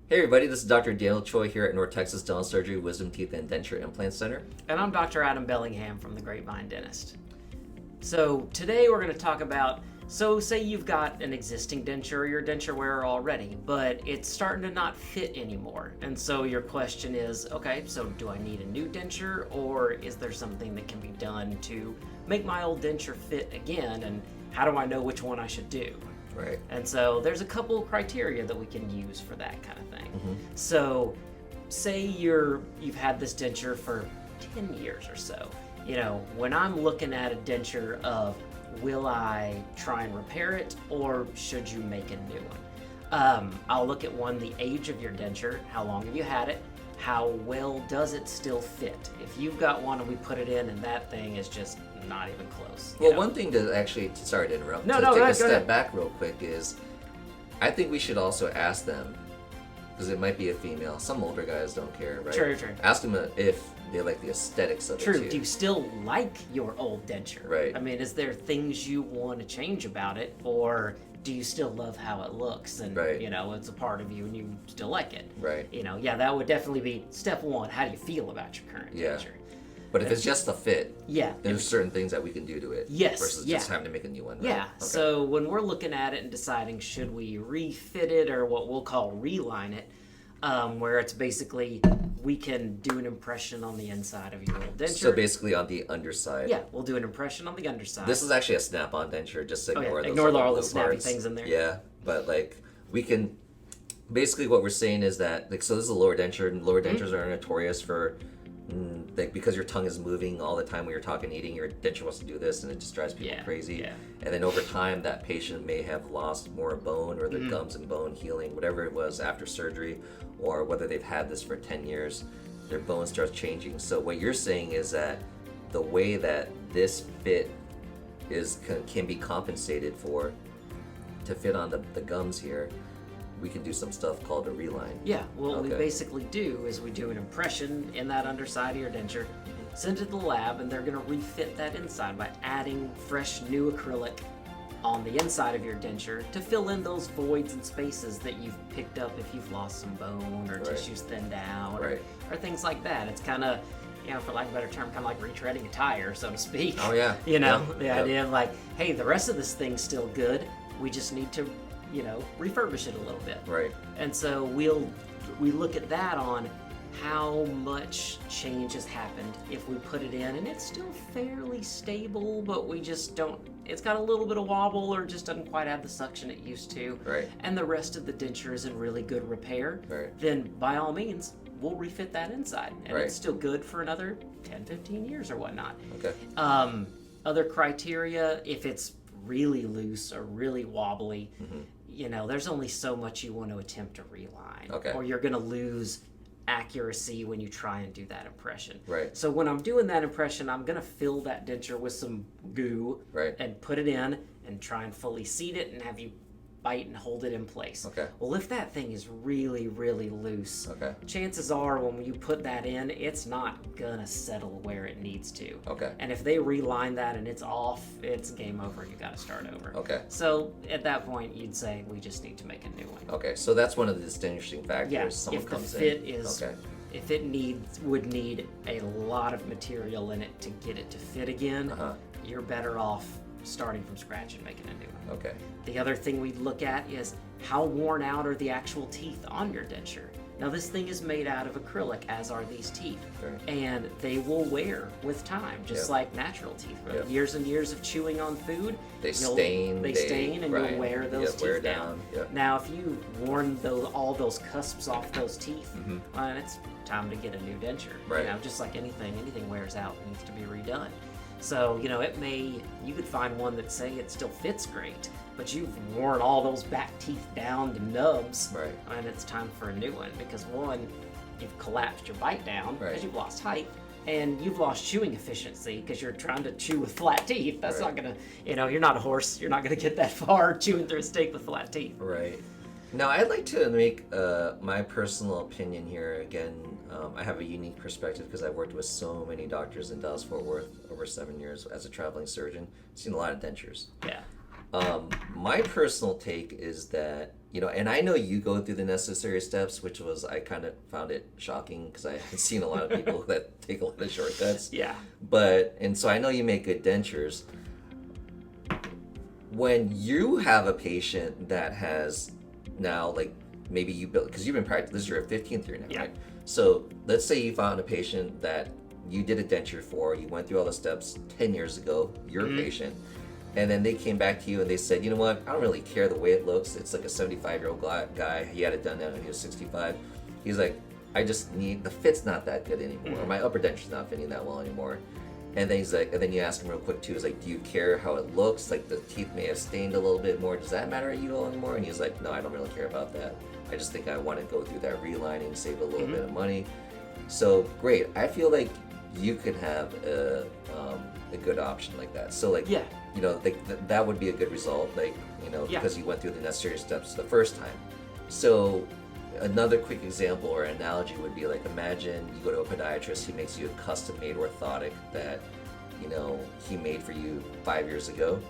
Hey everybody, this is Dr. Daniel Choi here at North Texas Dental Surgery, Wisdom Teeth and Denture Implant Center. And I'm Dr. Adam Bellingham from the Grapevine Dentist. So today we're going to talk about, say you've got an existing denture or your denture wearer already, but it's starting to not fit anymore. And so your question is, okay, so do I need a new denture, or is there something that can be done to make my old denture fit again, and how do I know which one I should do? Right. And so there's a couple of criteria that we can use for that kind of thing. Mm-hmm. So say you've had this denture for 10 years or so. You know, when I'm looking at a denture of, will I try and repair it, or should you make a new one? I'll look at the age of your denture, how long have you had it, how well does it still fit? If you've got one and we put it in and that thing is just not even close. Well, one thing to actually, sorry to interrupt, take a step back real quick is, I think we should also ask them, because it might be a female, some older guys don't care, right? True. Ask them if they like the aesthetics of it too. Do you still like your old denture? Right. I mean, is there things you want to change about it, or do you still love how it looks and you know, it's a part of you and you still like it? Right. You know, yeah, that would definitely be step one. How do you feel about your current denture? But if it's just a fit, yeah, there's certain things that we can do to it. Yes. Versus just having to make a new one. Right? Yeah. Okay. So when we're looking at it and deciding should we refit it or what we'll call reline it, where it's basically we can do an impression on the inside of your old denture. So basically on the underside. Yeah, we'll do an impression on the underside. This is actually a snap-on denture, just ignore those ignore all the snappy snappy things in there. Yeah, but like we can, basically what we're saying is that, like, so this is a lower denture, and lower dentures are notorious for, like, because your tongue is moving all the time when you're talking, eating, your denture wants to do this, and it just drives people crazy. Yeah. And then over time, that patient may have lost more bone, or their gums and bone healing, whatever it was after surgery, or whether they've had this for 10 years, their bone starts changing. So what you're saying is that the way that this fit can be compensated for to fit on the gums here, we can do some stuff called a reline. Yeah, what we basically do is we do an impression in that underside of your denture, send it to the lab, and they're going to refit that inside by adding fresh new acrylic on the inside of your denture to fill in those voids and spaces that you've picked up if you've lost some bone or tissues thinned out or things like that. It's kind of, you know, for lack of a better term, kind of like retreading a tire, so to speak. Oh yeah. You know, the idea of like, hey, the rest of this thing's still good. We just need to, you know, refurbish it a little bit. Right. And so we look at that on how much change has happened if we put it in, and it's still fairly stable, but we just don't, it's got a little bit of wobble or just doesn't quite have the suction it used to. Right. And the rest of the denture is in really good repair. Right. Then by all means, we'll refit that inside. And it's still good for another 10, 15 years or whatnot. Okay. Other criteria, if it's really loose or really wobbly, you know, there's only so much you want to attempt to reline. Okay. Or you're going to lose accuracy when you try and do that impression. Right. So when I'm doing that impression, I'm going to fill that denture with some goo and put it in and try and fully seat it and have you bite and hold it in place. Okay. Well, if that thing is really, really loose, chances are when you put that in, it's not gonna settle where it needs to. Okay. And if they reline that and it's off, it's game over. You got to start over. Okay. So at that point, you'd say we just need to make a new one. Okay. So that's one of the distinguishing factors. Yeah. Someone if the comes fit in. is, if it would need a lot of material in it to get it to fit again, you're better off starting from scratch and making a new one. Okay. The other thing we'd look at is how worn out are the actual teeth on your denture. Now this thing is made out of acrylic, as are these teeth, and they will wear with time, just like natural teeth. Years and years of chewing on food, they stain, and you'll wear those teeth down. Now if you worn all those cusps off those teeth, well, it's time to get a new denture. You know, just like anything wears out and needs to be redone. So, you know, you could find one that say it still fits great, but you've worn all those back teeth down to nubs, and it's time for a new one because one, you've collapsed your bite down because you've lost height, and you've lost chewing efficiency because you're trying to chew with flat teeth. That's not gonna, you know, you're not a horse. You're not gonna get that far chewing through a steak with flat teeth. Right. Now, I'd like to make my personal opinion here. Again, I have a unique perspective because I've worked with so many doctors in Dallas-Fort Worth over 7 years as a traveling surgeon. Seen a lot of dentures. Yeah. My personal take is that and I know you go through the necessary steps, which was, I kind of found it shocking because I have seen a lot of people that take a lot of shortcuts. Yeah. And so I know you make good dentures. When you have a patient that has now, like, maybe you built, because you've been practicing, this is your 15th year now, right? So let's say you found a patient that you did a denture for, you went through all the steps 10 years ago, your patient, and then they came back to you and they said, you know what, I don't really care the way it looks. It's like a 75-year-old guy. He had it done now when he was 65. He's like, I just need, the fit's not that good anymore. Or my upper denture's not fitting that well anymore. And then he's like, and then you ask him real quick too, is like, do you care how it looks? Like the teeth may have stained a little bit more. Does that matter to you all anymore? And he's like, no, I don't really care about that. I just think I want to go through that realigning, save a little bit of money. So great. I feel like you could have a good option like that. So like, that would be a good result, like, because you went through the necessary steps the first time. So another quick example or analogy would be like, imagine you go to a podiatrist, he makes you a custom-made orthotic that, he made for you 5 years ago.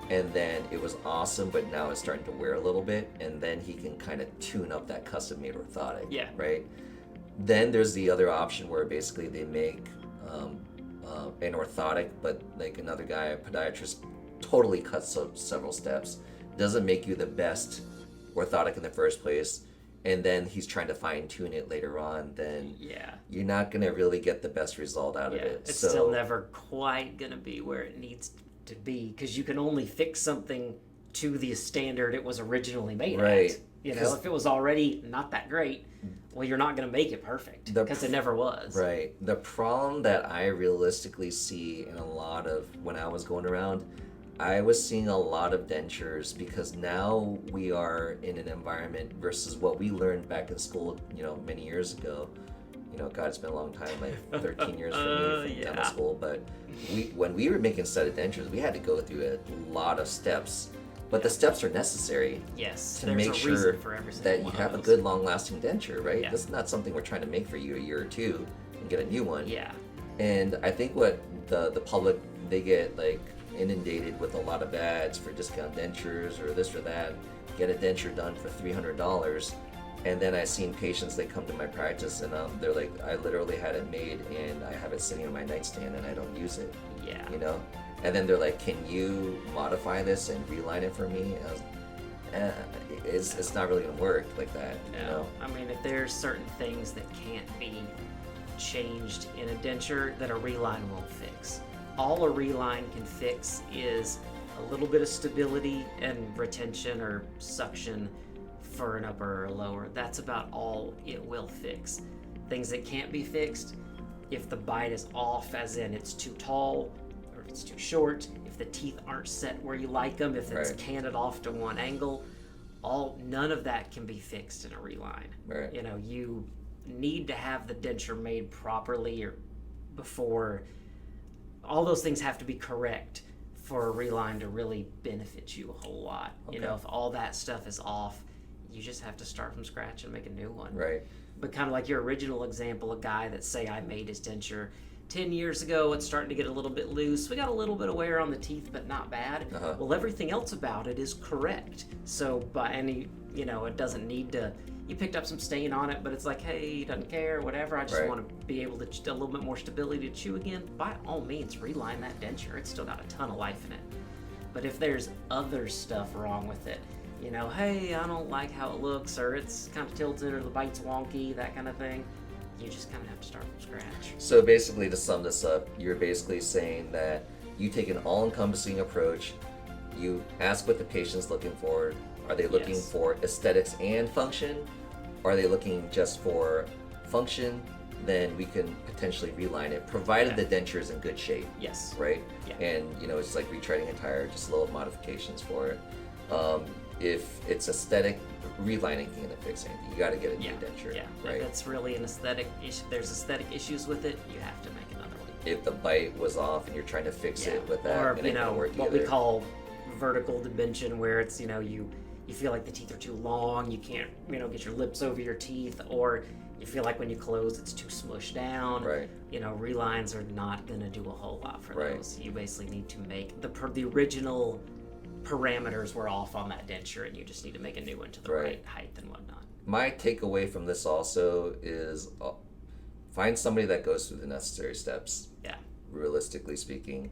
And then it was awesome, but now it's starting to wear a little bit, and then he can kind of tune up that custom-made orthotic, right? Then there's the other option where basically they make an orthotic, but like another guy, a podiatrist, totally cuts up several steps, doesn't make you the best orthotic in the first place, and then he's trying to fine-tune it later on, then you're not going to really get the best result out of it. It's still never quite going to be where it needs to be, because you can only fix something to the standard it was originally made at. If it was already not that great, well, you're not going to make it perfect, because it never was. Right. The problem that I realistically see in a lot of, when I was going around, I was seeing a lot of dentures, because now we are in an environment versus what we learned back in school, many years ago. God, it's been a long time, like 13 years for me from dental school. But when we were making set of dentures, we had to go through a lot of steps. But the steps are necessary to make sure that you have a good, long-lasting denture, right? This is not something we're trying to make for you a year or two and get a new one. And I think what the public, they get like inundated with a lot of ads for discount dentures or this or that. Get a denture done for $300. And then I've seen patients, they come to my practice and they're like, I literally had it made and I have it sitting on my nightstand and I don't use it. And then they're like, can you modify this and realign it for me? It's not really going to work like that. I mean, if there's certain things that can't be changed in a denture that a reline won't fix. All a reline can fix is a little bit of stability and retention or suction for an upper or a lower. That's about all it will fix. Things that can't be fixed, if the bite is off, as in it's too tall or if it's too short, if the teeth aren't set where you like them, if it's canted off to one angle, none of that can be fixed in a reline. You need to have the denture made properly or before. All those things have to be correct for a reline to really benefit you a whole lot. If all that stuff is off, you just have to start from scratch and make a new one. But kind of like your original example, a guy that, say, I made his denture 10 years ago, it's starting to get a little bit loose. We got a little bit of wear on the teeth, but not bad. Well, everything else about it is correct. So by any, it doesn't need to, you picked up some stain on it, but it's like, hey, he doesn't care, whatever. I just want to be able to, a little bit more stability to chew again. By all means, reline that denture. It's still got a ton of life in it. But if there's other stuff wrong with it, hey, I don't like how it looks, or it's kind of tilted, or the bite's wonky, that kind of thing, you just kind of have to start from scratch. So basically, to sum this up, you're basically saying that you take an all-encompassing approach. You ask what the patient's looking for. Are they looking for aesthetics and function? Or are they looking just for function? Then we can potentially reline it, provided the denture is in good shape. Right? And, it's like retreading a tire, just little modifications for it. If it's aesthetic, relining can't fix anything. You got to get a new denture. Right? If it's really an aesthetic issue, there's aesthetic issues with it, you have to make another one. If the bite was off and you're trying to fix it with that, or what we call vertical dimension, where it's you feel like the teeth are too long, you can't get your lips over your teeth, or you feel like when you close it's too smushed down. Relines are not going to do a whole lot for those. You basically need to make the original parameters were off on that denture, and you just need to make a new one to the right height and whatnot. My takeaway from this also is find somebody that goes through the necessary steps. Yeah. Realistically speaking,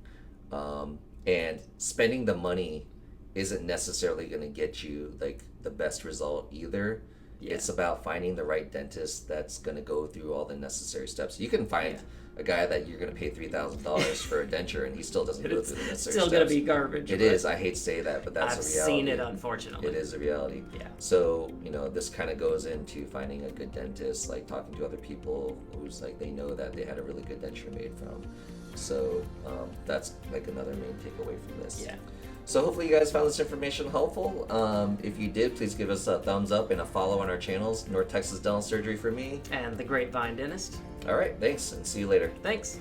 and spending the money isn't necessarily going to get you like the best result either. Yeah. It's about finding the right dentist that's going to go through all the necessary steps. You can find a guy that you're going to pay $3,000 for a denture, and he still doesn't go through the necessary steps. Still going to be garbage. It is. I hate to say that, but that's a reality. I've seen it, unfortunately. It is a reality. Yeah. So, this kind of goes into finding a good dentist, like talking to other people who's like, they know that they had a really good denture made from. So, that's like another main takeaway from this. Yeah. So hopefully you guys found this information helpful. If you did, please give us a thumbs up and a follow on our channels. North Texas Dental Surgery for me. And the Grapevine Dentist. All right, thanks, and see you later. Thanks.